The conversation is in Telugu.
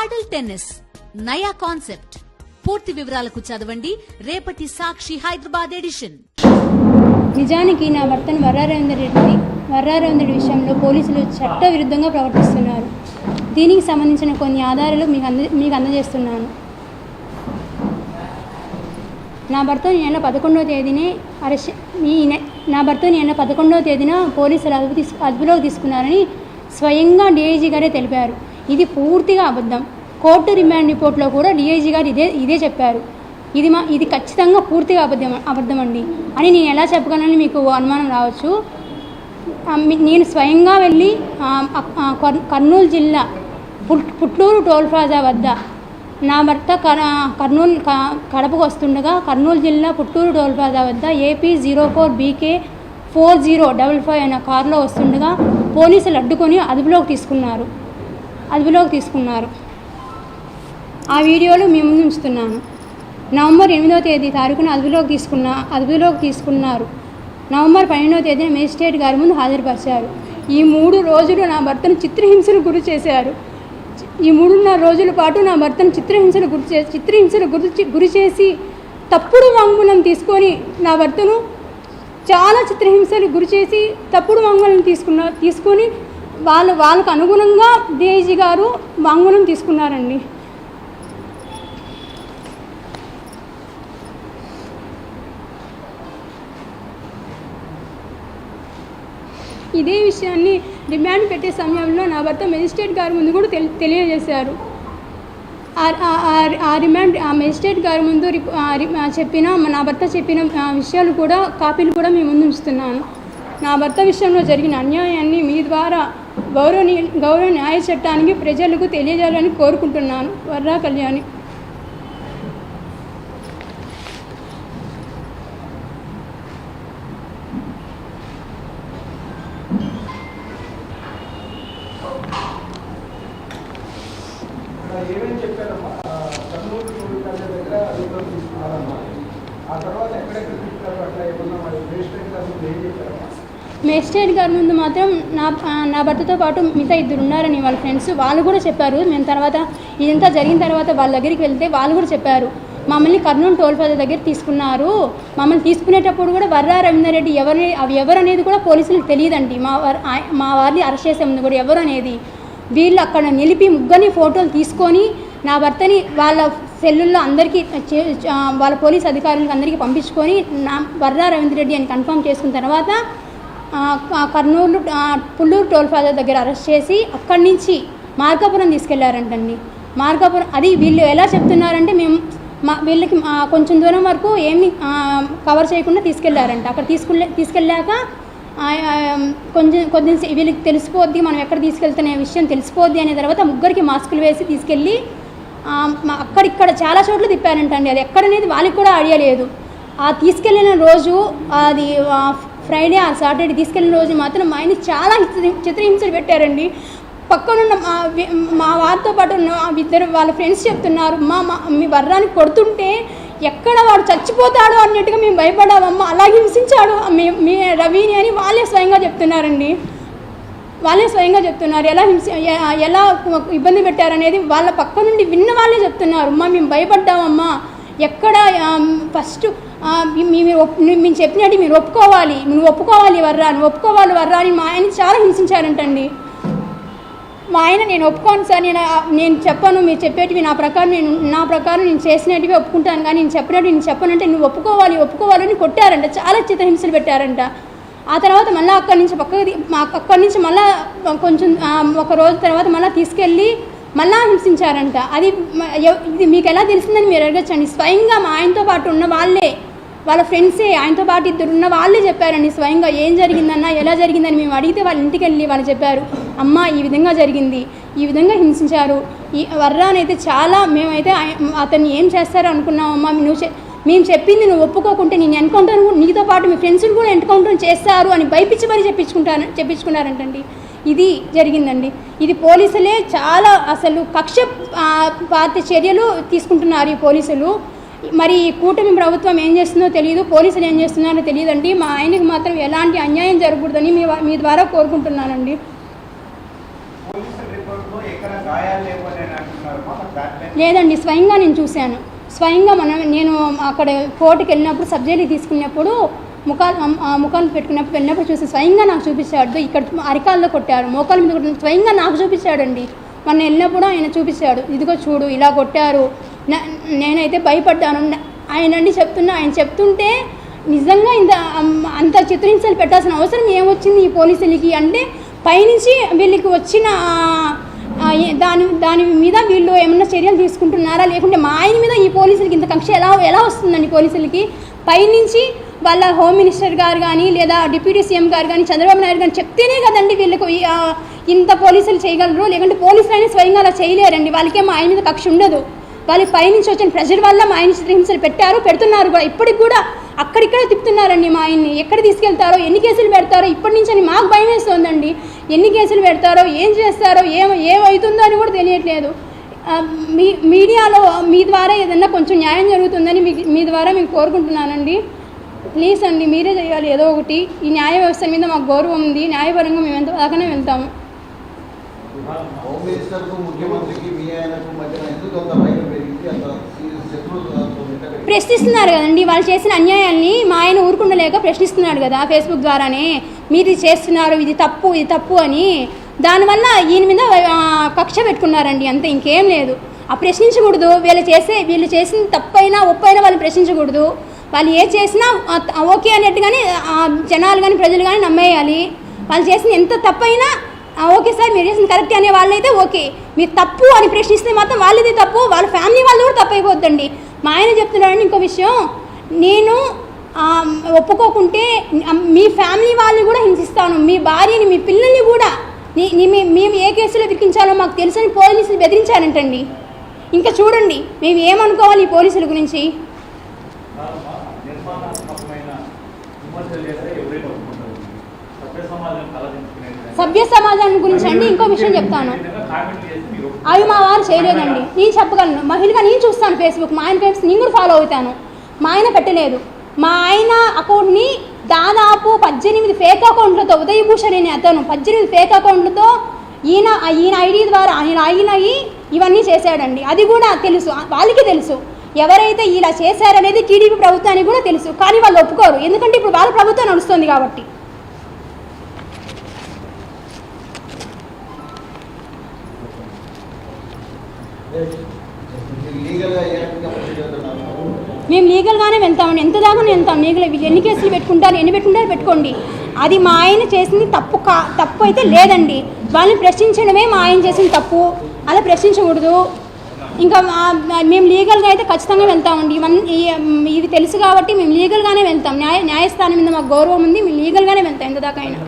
పాడల్ టెన్నిస్ నయా కాన్సెప్ట్. పూర్తి వివరాలకు చదవండి రేపటి సాక్షి హైదరాబాద్ ఎడిషన్. నిజానికి నా భర్తను వర్రారవిందర్ విషయంలో పోలీసులు చట్ట విరుద్ధంగా ప్రవర్తిస్తున్నారు. దీనికి సంబంధించిన కొన్ని ఆధారాలు మీకు అందజేస్తున్నాను. నా భర్తను ఈ నెల 11వ తేదీన పోలీసులు అదుపులోకి తీసుకున్నారని స్వయంగా డీఐజీ గారే తెలిపారు. ఇది పూర్తిగా అబద్ధం. కోర్టు రిమాండ్ రిపోర్ట్లో కూడా డీఐజీ గారు ఇదే చెప్పారు. ఇది ఖచ్చితంగా పూర్తిగా అబద్ధం అండి అని నేను ఎలా చెప్పగలను మీకు అనుమానం రావచ్చు. నేను స్వయంగా వెళ్ళి కర్నూలు జిల్లా పుట్లూరు టోల్ ప్లాజా వద్ద నా భర్త కడపకు వస్తుండగా కర్నూలు జిల్లా పుట్టూరు టోల్ ప్లాజా వద్ద AP 04BK4055 అనే కారులో వస్తుండగా పోలీసులు అడ్డుకొని అదుపులోకి తీసుకున్నారు. ఆ వీడియోలు మీ ముందు ఉంచుతున్నాను. నవంబర్ 8వ తారీఖున అదుపులోకి తీసుకున్నారు. నవంబర్ 12వ తేదీన మేజిస్ట్రేట్ గారి ముందు హాజరుపరిచారు. ఈ 3 రోజులు నా భర్తను చిత్రహింసలు గురి చేశారు. ఈ 3.5 రోజుల పాటు నా భర్తను చిత్రహింసలు గురి చేసి తప్పుడు వాంగ్మూలం తీసుకొని నా భర్తను చాలా చిత్రహింసలు గురి చేసి తప్పుడు వాంగ్మూలం తీసుకొని వాళ్ళకు అనుగుణంగా డీఐజీ గారు వాంగ్మూలం తీసుకున్నారండి. ఇదే విషయాన్ని డిమాండ్ పెట్టే సమయంలో నా భర్త మెజిస్ట్రేట్ గారి ముందు కూడా తెలియజేశారు. ఆ మెజిస్ట్రేట్ గారి ముందు నా భర్త చెప్పిన విషయాలు కూడా కాపీలు కూడా మీ ముందు ఉంచుతున్నాను. నా భర్త విషయంలో జరిగిన అన్యాయాన్ని మీ ద్వారా గౌరవ న్యాయ చట్టానికి ప్రజలకు తెలియజేయాలని కోరుకుంటున్నాను. వర్రా కళ్యాణి. ఏమేమి చెప్పారమ్మా? కర్నూలు టోల్ ప్లాజా దగ్గర అదుపులోకి తీసుకున్నారమ్మా. ఆ తర్వాత ఎక్కడెక్కడ తీసుకున్నారు అట్లా ఏమన్నా మరి మేజిస్ట్రేట్ గారి ముందు ఏం చెప్పారమ్మా? మేజిస్ట్రేట్ గారి ముందు మాత్రం నా భర్తతో పాటు మిగతా 2 ఉన్నారని వాళ్ళ ఫ్రెండ్స్ వాళ్ళు కూడా చెప్పారు. మేము తర్వాత ఇదంతా జరిగిన తర్వాత వాళ్ళ దగ్గరికి వెళ్తే వాళ్ళు కూడా చెప్పారు, మమ్మల్ని కర్నూలు టోల్ ప్లాజా దగ్గర తీసుకున్నారు. మమ్మల్ని తీసుకునేటప్పుడు కూడా వర్రా రవీందర్ రెడ్డి ఎవరు అనేది కూడా పోలీసులకు తెలియదండి. మా వారిని అరెస్ట్ చేసే ముందు కూడా ఎవరు అనేది వీళ్ళు అక్కడ నిలిపి ముగ్గురిని ఫోటోలు తీసుకొని నా భర్తని వాళ్ళ సెల్లుల్లో అందరికీ వాళ్ళ పోలీస్ అధికారులకు అందరికీ పంపించుకొని వర్రా రవీందర్ రెడ్డి అని కన్ఫర్మ్ చేసుకున్న తర్వాత పుల్లూరు టోల్ ప్లాజా దగ్గర అరెస్ట్ చేసి అక్కడి నుంచి మార్కాపురం తీసుకెళ్లారంటండి. మార్కాపురం అది వీళ్ళు ఎలా చెప్తున్నారంటే వీళ్ళకి కొంచెం దూరం వరకు ఏమి కవర్ చేయకుండా తీసుకెళ్లారంట. అక్కడ తీసుకెళ్ళాక కొంచెం వీళ్ళకి తెలిసిపోద్ది మనం ఎక్కడ తీసుకెళ్తున్న విషయం తెలిసిపోద్ది అనే తర్వాత ముగ్గురికి మాస్కులు వేసి తీసుకెళ్ళి అక్కడిక్కడ చాలా చోట్ల తిప్పారంటండి. అది ఎక్కడనేది వాళ్ళకి కూడా ఐడియా లేదు. ఆ తీసుకెళ్ళిన రోజు అది ఫ్రైడే ఆ సాటర్డే తీసుకెళ్ళిన రోజు మాత్రం మా ఆయన చాలా చిత్రహింసలు పెట్టారండి. పక్కనున్న మా వారితో పాటు ఉన్న 2 వాళ్ళ ఫ్రెండ్స్ చెప్తున్నారు, మీ వర్రాన్ని కొడుతుంటే ఎక్కడ వాడు చచ్చిపోతాడు అన్నట్టుగా మేము భయపడామమ్మా, అలాగే హింసించాడు మీ రవిని అని వాళ్ళే స్వయంగా చెప్తున్నారండి. ఎలా ఇబ్బంది పెట్టారనేది వాళ్ళ పక్క నుండి విన్న వాళ్ళే చెప్తున్నారు. మేము భయపడ్డామమ్మా, ఎక్కడ ఫస్ట్ మేము చెప్పినట్టు మీరు ఒప్పుకోవాలి వర్రా అని మా ఆయన చాలా హింసించారంటండి. మా ఆయన నేను ఒప్పుకోను సార్, నేను చెప్పను, మీరు చెప్పేటివి నా ప్రకారం నేను చేసినట్టువి ఒప్పుకుంటాను, కానీ నేను చెప్పనంటే నువ్వు ఒప్పుకోవాలని కొట్టారంట. చాలా చిత్రహింసలు పెట్టారంట. ఆ తర్వాత మళ్ళీ అక్కడి నుంచి మళ్ళీ కొంచెం ఒక రోజు తర్వాత మళ్ళీ తీసుకెళ్ళి మళ్ళీ హింసించారంట. ఇది మీకు ఎలా తెలిసిందని మీరు అడగచ్చండి. స్వయంగా మా ఆయనతో పాటు ఉన్న వాళ్ళ ఫ్రెండ్సే ఆయనతో పాటు 2 ఉన్న వాళ్ళే చెప్పారండి స్వయంగా ఏం జరిగిందన్నా ఎలా జరిగిందని మేము అడిగితే వాళ్ళ ఇంటికి వెళ్ళి వాళ్ళు చెప్పారు, అమ్మ ఈ విధంగా జరిగింది, ఈ విధంగా హింసించారు. ఈ వర్రానైతే చాలా మేమైతే అతన్ని ఏం చేస్తారో అనుకున్నామమ్మా, మేము చెప్పింది నువ్వు ఒప్పుకోకుంటే నేను ఎన్కౌంటర్ నీతో పాటు మీ ఫ్రెండ్స్ని కూడా ఎన్కౌంటర్ చేస్తారు అని భయపించి మరీ చెప్పించుకున్నారంటండి. ఇది జరిగిందండి. ఇది పోలీసులే చాలా అసలు కక్ష పార్టీ చర్యలు తీసుకుంటున్నారు ఈ పోలీసులు. మరి ఈ కూటమి ప్రభుత్వం ఏం చేస్తుందో తెలియదు, పోలీసులు ఏం చేస్తున్నారో తెలియదండి. మా ఆయనకి మాత్రం ఎలాంటి అన్యాయం జరగకూడదని మీ ద్వారా కోరుకుంటున్నానండి. పోలీసుల రిపోర్ట్లో ఎక్కడ గాయాలు లేవని అంటున్నారమ్మా, దాంట్లో లేదండి, స్వయంగా నేను చూశాను. స్వయంగా నేను అక్కడ కోర్టుకి వెళ్ళినప్పుడు సబ్జెక్ట్ తీసుకున్నప్పుడు ముఖాలు పెట్టుకున్నప్పుడు వెళ్ళినప్పుడు చూసి స్వయంగా నాకు చూపించాడు. ఇక్కడ అరికాల్లో కొట్టారు, మోకాల మీద కొట్టారు, స్వయంగా నాకు చూపించాడండి. మొన్న వెళ్ళినప్పుడు ఆయన చూపించాడు, ఇదిగో చూడు ఇలా కొట్టారు. నేనైతే భయపడ్డాను. ఆయన చెప్తుంటే నిజంగా అంత చిత్రహింసలు పెట్టాల్సిన అవసరం ఏమొచ్చింది ఈ పోలీసులకి అంటే, పైనుంచి వీళ్ళకి వచ్చిన దాని మీద వీళ్ళు ఏమన్నా చర్యలు తీసుకుంటున్నారా, లేకుంటే మా ఆయన మీద ఈ పోలీసులకి ఇంత కక్ష ఎలా వస్తుందండి పోలీసులకి? పైనుంచి వాళ్ళ హోమ్ మినిస్టర్ గారు కానీ లేదా డిప్యూటీ సీఎం గారు కానీ చంద్రబాబు నాయుడు కానీ చెప్తేనే కదండి వీళ్ళకు ఇంత పోలీసులు చేయగలరు, లేకుంటే పోలీసులు అనేది స్వయంగా అలా చేయలేరండి. వాళ్ళకే మా ఆయన మీద కక్ష ఉండదు. వాళ్ళకి పైనుంచి వచ్చిన ప్రెషర్ వల్ల మా ఆయన చిత్రహింసలు పెడుతున్నారు కూడా. ఇప్పటికి కూడా అక్కడిక్కడ తిప్పుతున్నారండి మా ఆయన్ని. ఎక్కడ తీసుకెళ్తారో, ఎన్ని కేసులు పెడతారో ఇప్పటి నుంచి అని మాకు భయం వేస్తుందండి. ఎన్ని కేసులు పెడతారో, ఏం చేస్తారో, ఏమవుతుందో అని కూడా తెలియట్లేదు. మీడియాలో మీ ద్వారా ఏదన్నా కొంచెం న్యాయం జరుగుతుందని మీ ద్వారా మీకు కోరుకుంటున్నానండి. ప్లీజ్ అండి, మీరే చేయాలి ఏదో ఒకటి. ఈ న్యాయ వ్యవస్థ మీద మాకు గౌరవం ఉంది. న్యాయపరంగా మేము ఎంత దాకానే వెళ్తాము. హోమ్ మినిస్టర్కు ముఖ్యమంత్రికి మీ ఆయనకు మధ్యన ఎందుకు అంత భయం పెరిగింది? అంత ప్రశ్నిస్తున్నారు కదండి వాళ్ళు చేసిన అన్యాయాల్ని. మా ఆయన ఊరుకుండలేక ప్రశ్నిస్తున్నాడు కదా ఫేస్బుక్ ద్వారానే, మీరు ఇది చేస్తున్నారు, ఇది తప్పు అని. దానివల్ల ఈయన మీద కక్ష పెట్టుకున్నారండి, అంతే, ఇంకేం లేదు. ఆ ప్రశ్నించకూడదు. వీళ్ళు చేసిన తప్పైనా ఒప్పైనా వాళ్ళు ప్రశ్నించకూడదు. వాళ్ళు ఏ చేసినా ఓకే అన్నట్టుగానే జనాలు కానీ ప్రజలు కానీ నమ్మేయాలి. వాళ్ళు చేసిన ఎంత తప్పైనా ఓకే సార్ మీరు చేసిన కరెక్ట్ అనే వాళ్ళైతే ఓకే. మీరు తప్పు అని ప్రశ్నిస్తే మాత్రం వాళ్ళది తప్పు, వాళ్ళ ఫ్యామిలీ వాళ్ళు కూడా తప్పు అయిపోద్దండి. మా ఆయన చెప్తున్నాడండి ఇంకో విషయం, నేను ఒప్పుకోకుంటే మీ ఫ్యామిలీ వాళ్ళని కూడా హింసిస్తాను, మీ భార్యని మీ పిల్లల్ని కూడా మేము ఏ కేసులో విక్కించాలో మాకు తెలుసని పోలీసులు బెదిరించారంటండి. ఇంకా చూడండి మేము ఏమనుకోవాలి ఈ పోలీసుల గురించి. సభ్య సమాజాన్ని గురించి అండి ఇంకో విషయం చెప్తాను, అవి మా వారు చేయలేదండి. నేను చెప్పగలను, మహిళగా నేను చూస్తాను ఫేస్బుక్, మా ఆయన ఫేస్బుక్ నేను కూడా ఫాలో అవుతాను. మా ఆయన పెట్టలేదు. మా ఆయన అకౌంట్ని దాదాపు 18 ఫేక్ అకౌంట్లతో, ఉదయభూషణ్ అనే అతను 18 ఫేక్ అకౌంట్లతో ఈయన ఐడి ద్వారా ఆయన లాగిన్ అయ్యి ఇవన్నీ చేశాడండి. అది కూడా తెలుసు, వాళ్ళకి తెలుసు ఎవరైతే ఇలా చేశారనేది టీడీపీ ప్రభుత్వానికి కూడా తెలుసు. కానీ వాళ్ళు ఒప్పుకోరు, ఎందుకంటే ఇప్పుడు వాళ్ళ ప్రభుత్వం నడుస్తుంది కాబట్టి. మేము లీగల్గానే వెళ్తామండి, ఎంత దాకా వెళ్తాం. లీగల్ ఎన్ని కేసులు ఎన్ని పెట్టుకుంటారో పెట్టుకోండి. అది మా ఆయన చేసింది తప్పు అయితే లేదండి. వాళ్ళని ప్రశ్నించడమే మా ఆయన చేసిన తప్పు, అలా ప్రశ్నించకూడదు. ఇంకా మేము లీగల్గా అయితే ఖచ్చితంగా వెళ్తామండి. ఇవి తెలుసు కాబట్టి మేము లీగల్గానే వెళ్తాం. న్యాయస్థానం మీద మాకు గౌరవం ఉంది, మేము లీగల్గానే వెళ్తాం ఎంత దాకా అయినా.